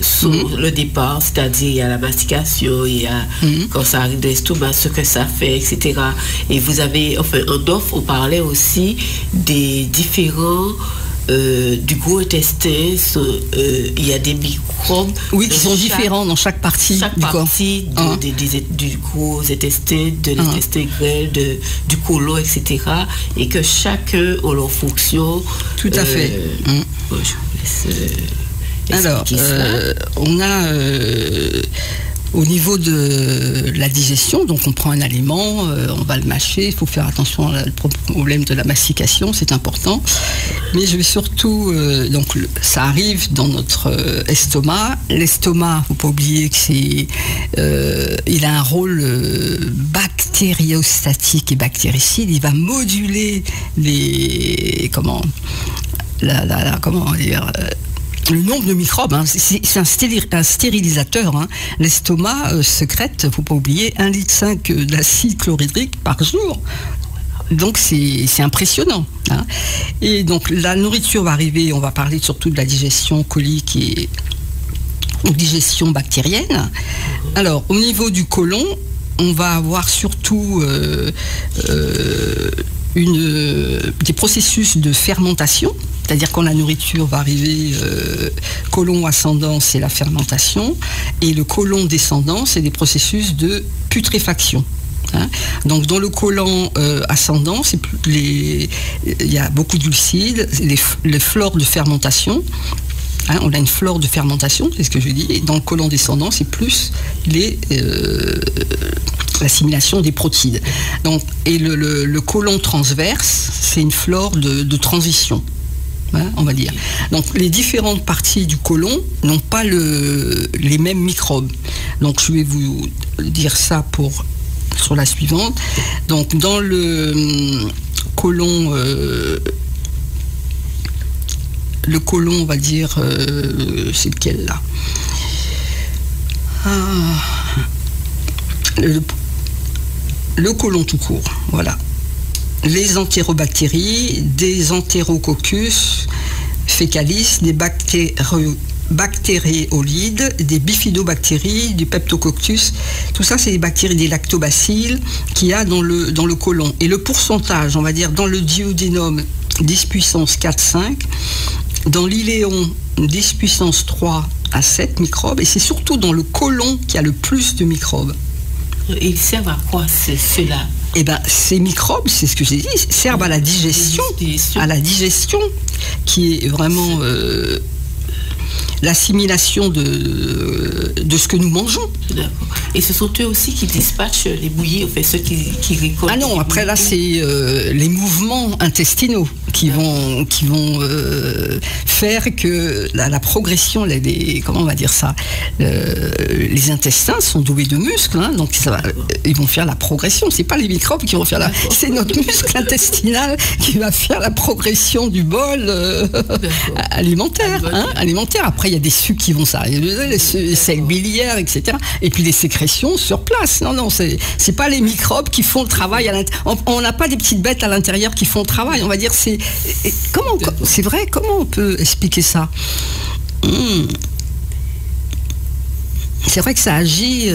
sur le départ, c'est-à-dire il y a la mastication, il y a quand ça arrive dans l'estomac, ce que ça fait, etc. Et vous avez, enfin en off, on parlait aussi des différents du gros intestin, il y a des microbes. Oui, qui sont différents dans chaque partie du corps. Du gros intestin, de l'intestin grêle, du côlon, etc. Et que chacun a leur fonction. Tout à fait. Bon, je vous laisse alors, on a au niveau de la digestion, donc on prend un aliment, on va le mâcher, il faut faire attention au problème de la mastication, c'est important. Mais je vais surtout, donc ça arrive dans notre estomac. L'estomac, il ne faut pas oublier que il a un rôle bactériostatique et bactéricide. Il va moduler le nombre de microbes, hein. C'est un stérilisateur. Hein. L'estomac sécrète, il ne faut pas oublier, 1,5 litre d'acide chlorhydrique par jour. Donc c'est impressionnant. Hein. Et donc la nourriture va arriver, on va parler surtout de la digestion colique et digestion bactérienne. Alors au niveau du côlon, on va avoir surtout des processus de fermentation. C'est-à-dire quand la nourriture va arriver, côlon ascendant, c'est la fermentation, et le côlon descendant, c'est des processus de putréfaction. Hein. Donc dans le côlon ascendant, il y a beaucoup de glucides, les flores de fermentation. Hein, on a une flore de fermentation, c'est ce que je dis, et dans le côlon descendant, c'est plus l'assimilation des protides. Donc, et le côlon transverse, c'est une flore de transition. Hein, on va dire. Donc les différentes parties du côlon n'ont pas les mêmes microbes. Donc je vais vous dire ça sur la suivante. Donc dans le côlon, on va dire, c'est lequel là? Le côlon tout court, voilà. Les entérobactéries, des entérococcus fécalis, des bactériolides, des bifidobactéries, du peptococcus. Tout ça, c'est des bactéries, des lactobacilles qu'il y a dans le côlon. Et le pourcentage, on va dire, dans le duodénum, 10 puissance 4-5, dans l'iléon, 10 puissance 3 à 7 microbes, et c'est surtout dans le côlon qu'il y a le plus de microbes. Ils servent à quoi ceux-là? Eh bien, ces microbes, c'est ce que j'ai dit, servent à la digestion, qui est vraiment l'assimilation de ce que nous mangeons. D'accord. Et ce sont eux aussi qui dispatchent les bouillies, enfin ceux qui récoltent. Ah non, après là, c'est les mouvements intestinaux qui vont faire que la progression, comment on va dire ça, les intestins sont doués de muscles, hein, donc ils vont faire la progression. C'est pas les microbes qui vont faire c'est notre muscle intestinal qui va faire la progression du bol alimentaire. Hein, alimentaire. Après, il y a des sucs qui vont s'arriver, les selles biliaires, etc. Et puis les sécrétions sur place. Non, c'est pas les microbes qui font le travail à l'intérieur. On n'a pas des petites bêtes à l'intérieur qui font le travail. On va dire, c'est vrai, comment on peut expliquer ça? C'est vrai que ça agit.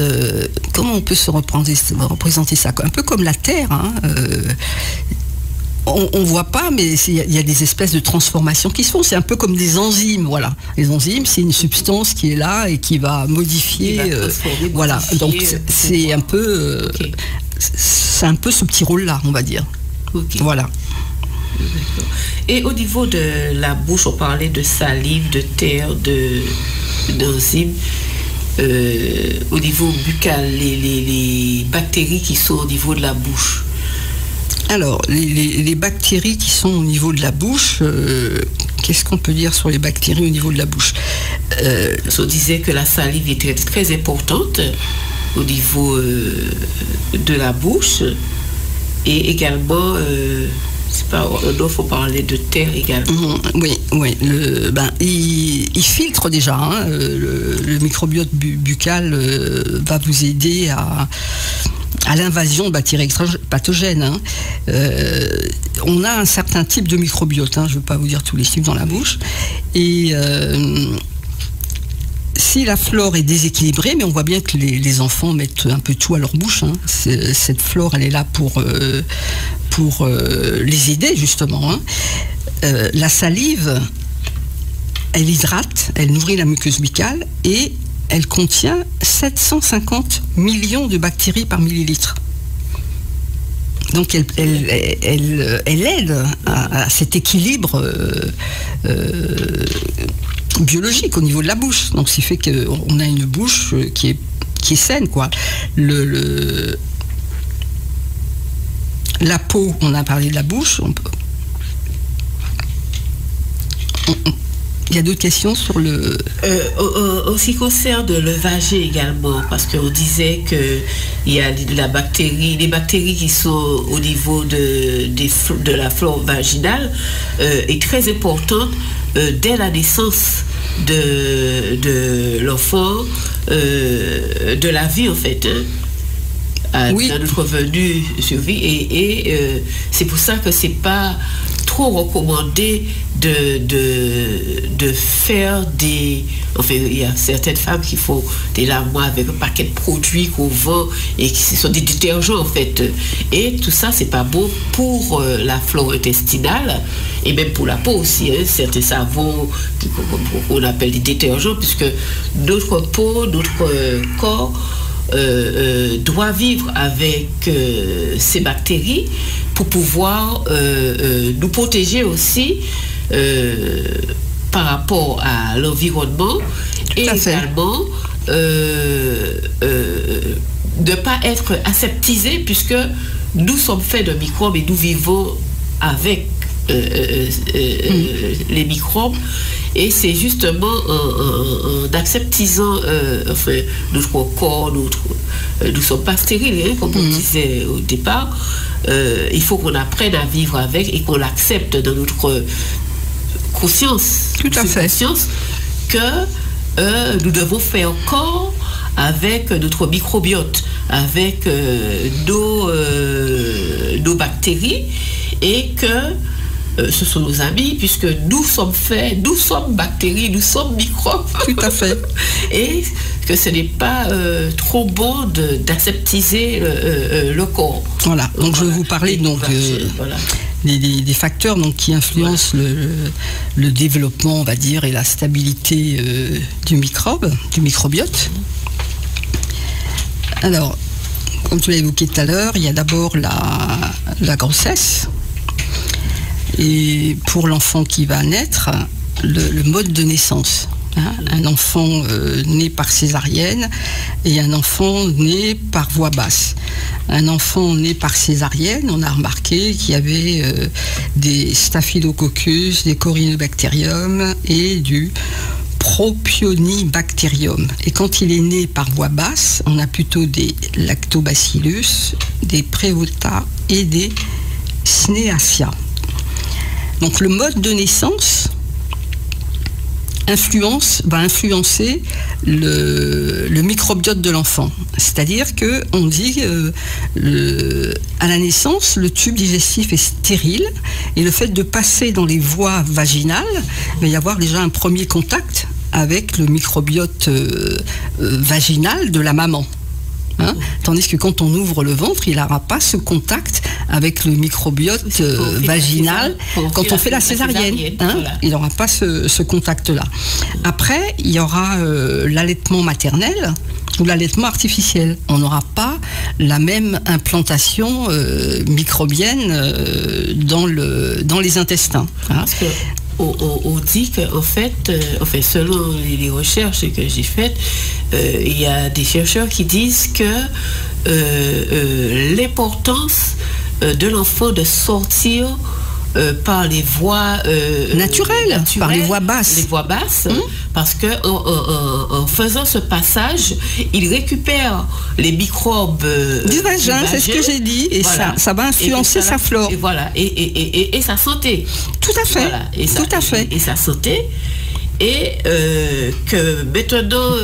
Comment on peut se représenter ça? Un peu comme la Terre. Hein, on ne voit pas, mais il y a des espèces de transformations qui se font. C'est un peu comme des enzymes, voilà. Les enzymes, c'est une substance qui est là et qui va modifier. Voilà. Donc c'est un peu, c'est un peu ce petit rôle-là, on va dire. Okay. Voilà. Et au niveau de la bouche, on parlait de salive, de terre, d'enzymes. Au niveau buccal, les bactéries qui sont au niveau de la bouche. Alors, les bactéries qui sont au niveau de la bouche, qu'est-ce qu'on peut dire sur les bactéries au niveau de la bouche? On disait que la salive était très importante. au niveau de la bouche. Et également, il faut parler de terre également. Oui. Il filtre déjà. Hein, le microbiote buccal va vous aider à l'invasion de bactéries pathogènes. Hein. On a un certain type de microbiote. Hein, je ne veux pas vous dire tous les types dans la bouche. Et si la flore est déséquilibrée, mais on voit bien que les enfants mettent un peu tout à leur bouche. Hein. Cette flore, elle est là pour les aider, justement. Hein. La salive, elle hydrate, elle nourrit la muqueuse buccale et elle contient 750 millions de bactéries par millilitre. Donc elle aide à cet équilibre biologique au niveau de la bouche. Donc ce qui fait qu'on a une bouche qui est saine, quoi. La peau, on a parlé de la bouche. Il y a d'autres questions sur le... En ce qui concerne le vagin également, parce qu'on disait qu'il y a les bactéries qui sont au niveau de la flore vaginale est très importante dès la naissance de l'enfant, de la vie en fait. Oui. Dans notre revenu survie et c'est pour ça que c'est pas trop recommandé de faire des... Enfin, il y a certaines femmes qui font des larmoires avec un paquet de produits qu'on vend et qui sont des détergents en fait. Et tout ça, c'est pas bon pour la flore intestinale et même pour la peau aussi. Hein, certains savons qu'on appelle des détergents puisque notre peau, notre corps doit vivre avec ces bactéries pour pouvoir nous protéger aussi par rapport à l'environnement et également ne pas être aseptisés puisque nous sommes faits de microbes et nous vivons avec les microbes. Et c'est justement en acceptisant notre corps, nous ne sommes pas stériles, hein, comme on disait au départ. Il faut qu'on apprenne à vivre avec et qu'on l'accepte dans notre conscience. Tout à fait. Conscience que nous devons faire corps avec notre microbiote, avec nos bactéries et que ce sont nos amis, puisque nous sommes faits, nous sommes bactéries, nous sommes microbes. Tout à fait. Et que ce n'est pas trop bon d'aseptiser le corps. Voilà, donc je vais vous parler des facteurs donc, qui influencent le développement, on va dire, et la stabilité du microbiote. Alors, comme tu l'as évoqué tout à l'heure, il y a d'abord la grossesse. Et pour l'enfant qui va naître, le mode de naissance. Hein, un enfant né par césarienne et un enfant né par voie basse. Un enfant né par césarienne, on a remarqué qu'il y avait des staphylococcus, des corynebacterium et du propionibacterium. Et quand il est né par voie basse, on a plutôt des lactobacillus, des prévota et des sneacia. Donc le mode de naissance va influencer le microbiote de l'enfant. C'est-à-dire qu'on dit à la naissance, le tube digestif est stérile et le fait de passer dans les voies vaginales, il va y avoir déjà un premier contact avec le microbiote vaginal de la maman. Hein, tandis que quand on ouvre le ventre, il n'aura pas ce contact avec le microbiote vaginal quand on fait la césarienne. Hein, voilà. Il n'aura pas ce contact-là. Après, il y aura l'allaitement maternel ou l'allaitement artificiel. On n'aura pas la même implantation microbienne dans les intestins. Hein. Parce que on dit qu'en fait, selon les recherches que j'ai faites, il y a des chercheurs qui disent que l'importance de l'enfant de sortir par les voies naturelles, par les voies basses. Les voies basses, parce que en faisant ce passage, il récupère les microbes du vagin, c'est ce que j'ai dit, et voilà. ça va influencer sa flore. Et voilà, et sa santé. Tout à fait. Voilà, tout à fait. Et sa santé. Et que maintenant,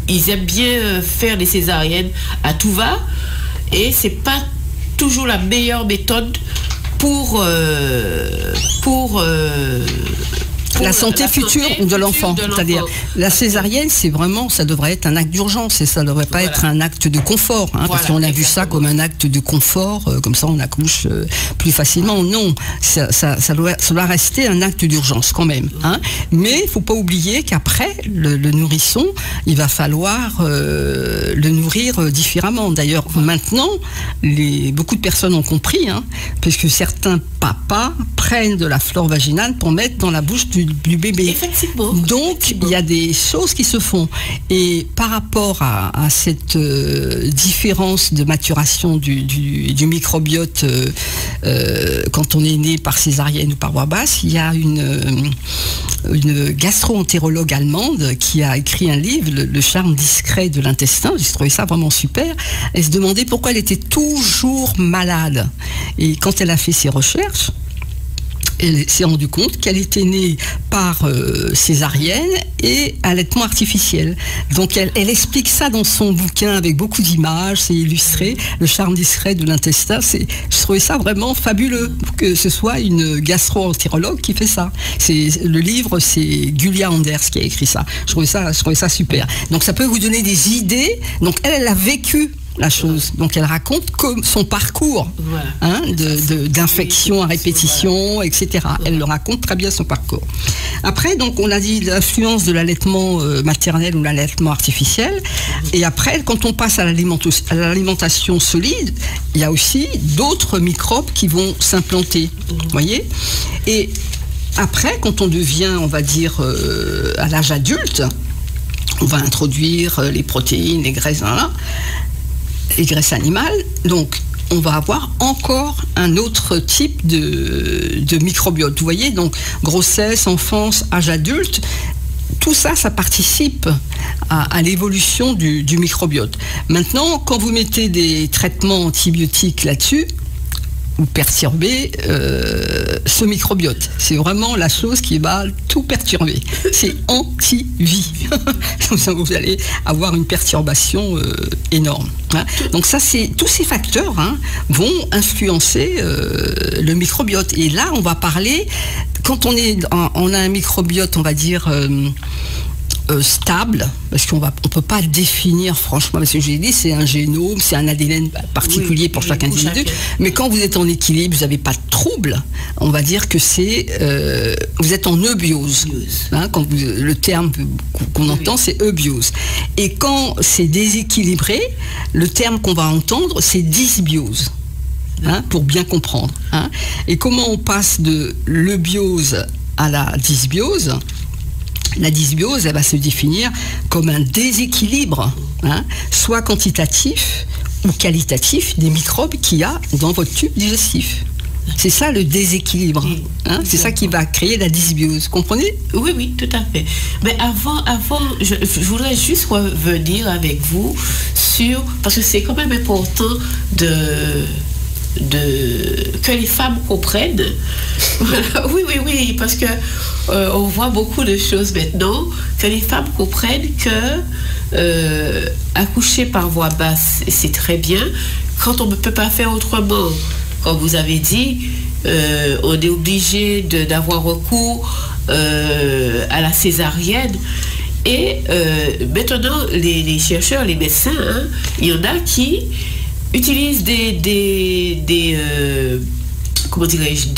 ils aiment bien faire des césariennes à tout va, et c'est pas toujours la meilleure méthode pour la santé future de l'enfant. C'est-à-dire, la césarienne, c'est vraiment, ça devrait être un acte d'urgence et ça ne devrait pas être un acte de confort. Parce qu'on a vu ça comme un acte de confort, comme ça on accouche plus facilement. Non, ça doit rester un acte d'urgence quand même. Mais il ne faut pas oublier qu'après, le nourrisson, il va falloir le nourrir différemment. D'ailleurs, maintenant, beaucoup de personnes ont compris, puisque certains papas prennent de la flore vaginale pour mettre dans la bouche du bébé. Effectivement. Donc, il y a des choses qui se font. Et par rapport à cette différence de maturation du microbiote quand on est né par césarienne ou par voie basse, il y a une gastro-entérologue allemande qui a écrit un livre, Le charme discret de l'intestin. J'ai trouvé ça vraiment super. Elle se demandait pourquoi elle était toujours malade. Et quand elle a fait ses recherches, elle s'est rendue compte qu'elle était née par césarienne et allaitement artificiel. Donc elle explique ça dans son bouquin avec beaucoup d'images, c'est illustré, Le charme discret de l'intestin. Je trouvais ça vraiment fabuleux que ce soit une gastro-entérologue qui fait ça. Le livre, c'est Julia Anders qui a écrit ça. Je trouvais ça super. Donc ça peut vous donner des idées. Donc elle a vécu la chose. Donc elle raconte comme son parcours d'infection à répétition, etc. Elle le raconte très bien, son parcours. Après, donc on a dit l'influence de l'allaitement maternel ou l'allaitement artificiel. Et après, quand on passe à l'alimentation solide, il y a aussi d'autres microbes qui vont s'implanter. Voyez ? Et après, quand on devient, on va dire, à l'âge adulte, on va introduire les protéines, les graisses, les graisses animales, donc on va avoir encore un autre type de microbiote. Vous voyez, donc grossesse, enfance, âge adulte, tout ça, ça participe à l'évolution du microbiote. Maintenant, quand vous mettez des traitements antibiotiques là-dessus, vous perturbez ce microbiote. C'est vraiment la chose qui va tout perturber. C'est anti-vie. Vous allez avoir une perturbation énorme. Donc ça, tous ces facteurs vont influencer le microbiote. Et là, on va parler, quand on a un microbiote, on va dire stable, parce qu'on peut pas le définir franchement, parce que j'ai dit c'est un génome, c'est un ADN particulier pour chaque individu, mais quand vous êtes en équilibre, vous n'avez pas de trouble, on va dire que vous êtes en eubiose. Quand le terme qu'on entend, c'est eubiose. Et quand c'est déséquilibré, le terme qu'on va entendre, c'est dysbiose. Pour bien comprendre. Et comment on passe de l'eubiose à la dysbiose? La dysbiose, elle va se définir comme un déséquilibre, soit quantitatif ou qualitatif des microbes qu'il y a dans votre tube digestif. C'est ça le déséquilibre. C'est ça qui va créer la dysbiose. Comprenez? Oui, tout à fait. Mais avant, je voudrais juste revenir avec vous sur, parce que c'est quand même important que les femmes comprennent. Oui, parce que on voit beaucoup de choses maintenant, que les femmes comprennent que accoucher par voie basse, c'est très bien. Quand on ne peut pas faire autrement, comme vous avez dit, on est obligé d'avoir recours à la césarienne. Et maintenant, les chercheurs, les médecins, il y en a qui utilisent comment dirais-je,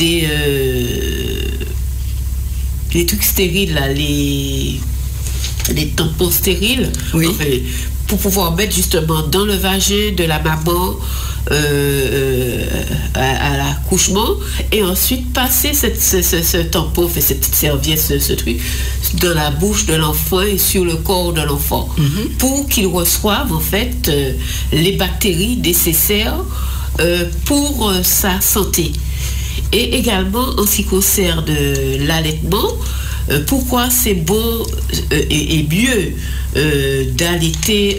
les trucs stériles, là, les tampons stériles, enfin, pour pouvoir mettre justement dans le vagin de la maman à l'accouchement, et ensuite passer ce tampon, cette petite serviette, ce truc, dans la bouche de l'enfant et sur le corps de l'enfant, pour qu'il reçoive en fait les bactéries nécessaires pour sa santé. Et également, en ce qui concerne l'allaitement, pourquoi c'est bon et mieux d'allaiter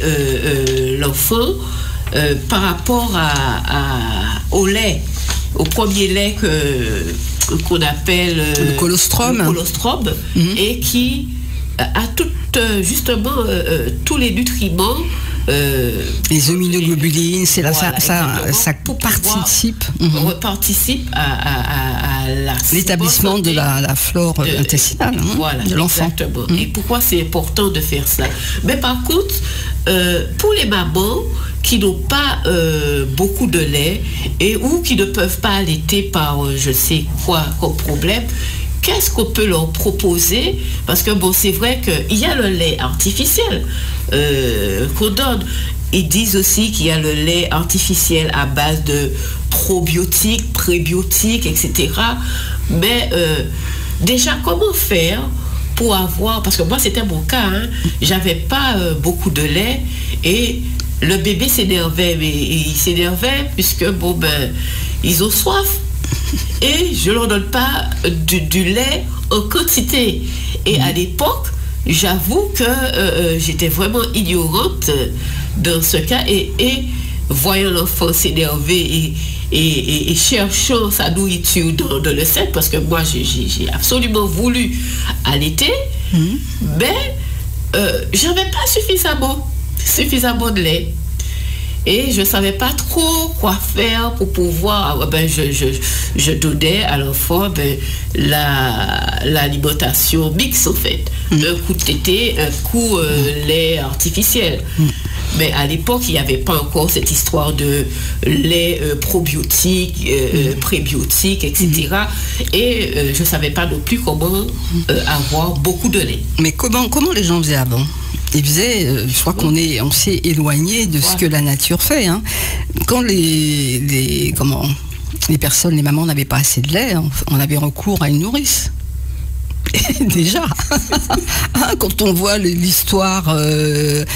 l'enfant par rapport au lait, au premier lait qu'on appelle le colostrum, et qui a justement tous les nutriments. Les immunoglobulines, c'est là, voilà, ça participe à l'établissement de la flore intestinale de l'enfant. Exactement. Et pourquoi c'est important de faire ça? Mais par contre, pour les mamans qui n'ont pas beaucoup de lait ou qui ne peuvent pas allaiter par je sais quoi comme problème, qu'est-ce qu'on peut leur proposer? Parce que bon, c'est vrai qu'il y a le lait artificiel qu'on donne. Ils disent aussi qu'il y a le lait artificiel à base de probiotiques, prébiotiques, etc. Mais déjà, comment faire pour avoir... Parce que moi, c'était mon cas. J'avais pas beaucoup de lait et le bébé s'énervait. Mais il s'énervait puisque, bon, ils ont soif. Et je ne leur donne pas du lait en quantité. Et à l'époque, j'avoue que j'étais vraiment ignorante dans ce cas. Et voyant l'enfant s'énerver et cherchant sa nourriture dans le sein, parce que moi, j'ai absolument voulu allaiter, mais j'avais pas suffisamment de lait. Et je ne savais pas trop quoi faire pour pouvoir... je donnais à l'enfant l'alimentation mixte, en fait. Un coup de tété, un coup lait artificiel. Mais à l'époque, il n'y avait pas encore cette histoire de lait probiotique, prébiotique, etc. Et je ne savais pas non plus comment avoir beaucoup de lait. Mais comment les gens faisaient avant? Ils faisaient, je crois qu'on s'est éloigné de ce que la nature fait. Quand les personnes, les mamans n'avaient pas assez de lait, on avait recours à une nourrice. Déjà, quand on voit l'histoire,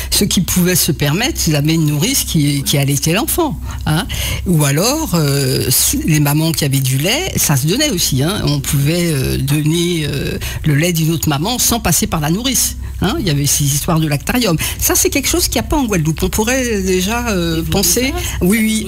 ceux qui pouvaient se permettre, ils avaient une nourrice qui allaitait l'enfant. Ou alors, les mamans qui avaient du lait, ça se donnait aussi. On pouvait donner le lait d'une autre maman sans passer par la nourrice. Il y avait ces histoires de lactarium. Ça, c'est quelque chose qu'il n'y a pas en Guadeloupe. On pourrait déjà penser,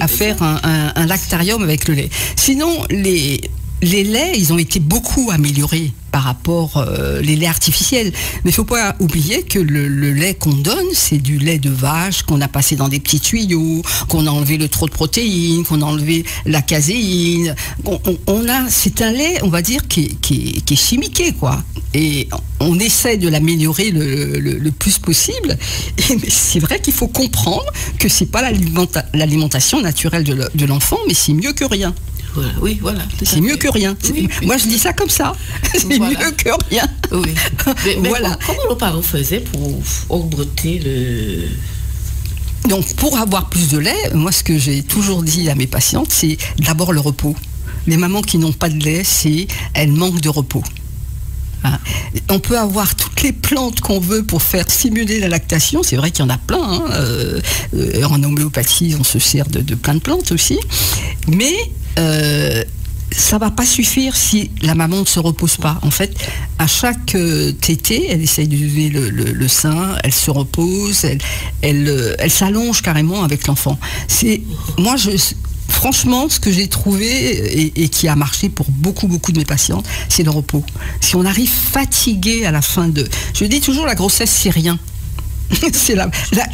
à faire un lactarium avec le lait. Sinon, les laits, ils ont été beaucoup améliorés par rapport les laits artificiels. Mais il ne faut pas oublier que le lait qu'on donne, c'est du lait de vache qu'on a passé dans des petits tuyaux, qu'on a enlevé le trop de protéines, qu'on a enlevé la caséine. C'est un lait, on va dire, qui est chimiqué, quoi. Et on essaie de l'améliorer le plus possible. Mais c'est vrai qu'il faut comprendre que c'est pas l'alimentation naturelle de l'enfant, mais c'est mieux que rien. Voilà, oui, voilà. C'est mieux que rien. Moi, je dis ça comme ça. C'est mieux que rien. Oui. Mais voilà. Comment nos parents faisaient pour augmenter le... Donc, pour avoir plus de lait, moi, ce que j'ai toujours dit à mes patientes, c'est d'abord le repos. Les mamans qui n'ont pas de lait, elles manquent de repos. On peut avoir toutes les plantes qu'on veut pour faire stimuler la lactation. C'est vrai qu'il y en a plein. En homéopathie, on se sert de plein de plantes aussi. Mais ça ne va pas suffire si la maman ne se repose pas. En fait, à chaque tétée, elle essaye de donner le sein, elle se repose, elle s'allonge carrément avec l'enfant. Franchement, ce que j'ai trouvé et qui a marché pour beaucoup de mes patientes, c'est le repos. Si on arrive fatigué à la fin je dis toujours, la grossesse, c'est rien. C'est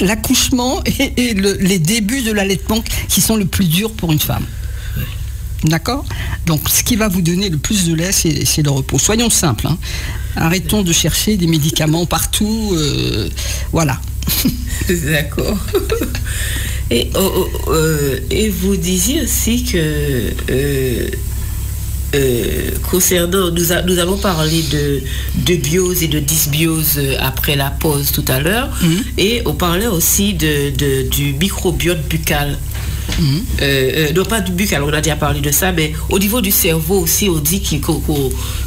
l'accouchement et les débuts de l'allaitement qui sont le plus durs pour une femme. D'accord? Donc, ce qui va vous donner le plus de lait, c'est le repos. Soyons simples. Arrêtons de chercher des médicaments partout. Voilà. D'accord. Et vous disiez aussi que concernant, nous allons parler de biose et de dysbiose après la pause tout à l'heure, et on parlait aussi du microbiote buccal. Non, pas du buccal, on a déjà parlé de ça, mais au niveau du cerveau aussi, on dit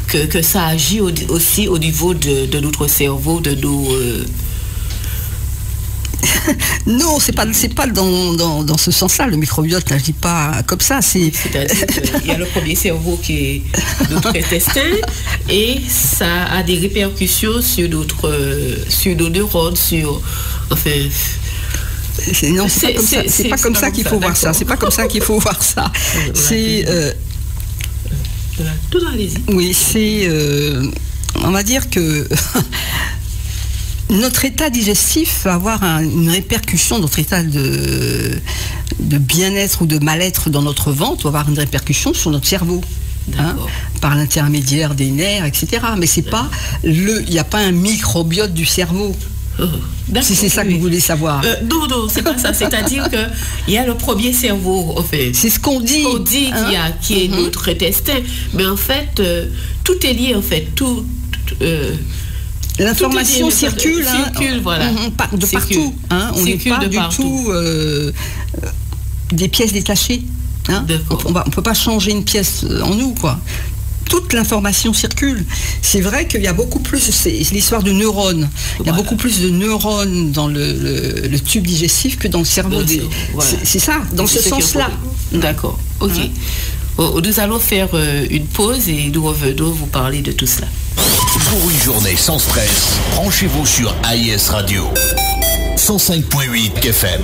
que ça agit aussi au niveau de notre cerveau, de nos... Non, c'est pas dans ce sens-là. Le microbiote, là, je dis pas comme ça. C'est-à-dire qu'il y a le premier cerveau qui est notre intestin et ça a des répercussions sur nos neurones, enfin. Non, c'est pas comme ça qu'il faut voir ça. C'est pas comme ça qu'il faut voir ça. C'est. Oui, c'est. On va dire que notre état digestif va avoir une répercussion, notre état de bien-être ou de mal-être dans notre ventre va avoir une répercussion sur notre cerveau. Hein, par l'intermédiaire des nerfs, etc. Mais c'est pas il n'y a pas un microbiote du cerveau. Si c'est ça que vous voulez savoir. Non, c'est pas ça. C'est-à-dire qu'il y a le premier cerveau, en fait. C'est ce qu'on dit. Qui est notre intestin. Mais en fait, tout est lié, en fait. L'information circule, voilà. De partout. Hein, on n'est pas du tout des pièces détachées. Hein. On ne peut pas changer une pièce en nous, quoi. Toute l'information circule. C'est vrai qu'il y a beaucoup plus, c'est l'histoire de neurones. Il y a beaucoup plus de neurones dans le tube digestif que dans le cerveau. C'est ça, dans ce sens-là. D'accord, ok. Nous allons faire une pause et nous revenons vous parler de tout cela. Pour une journée sans stress, branchez-vous sur AIS Radio 105.8 FM.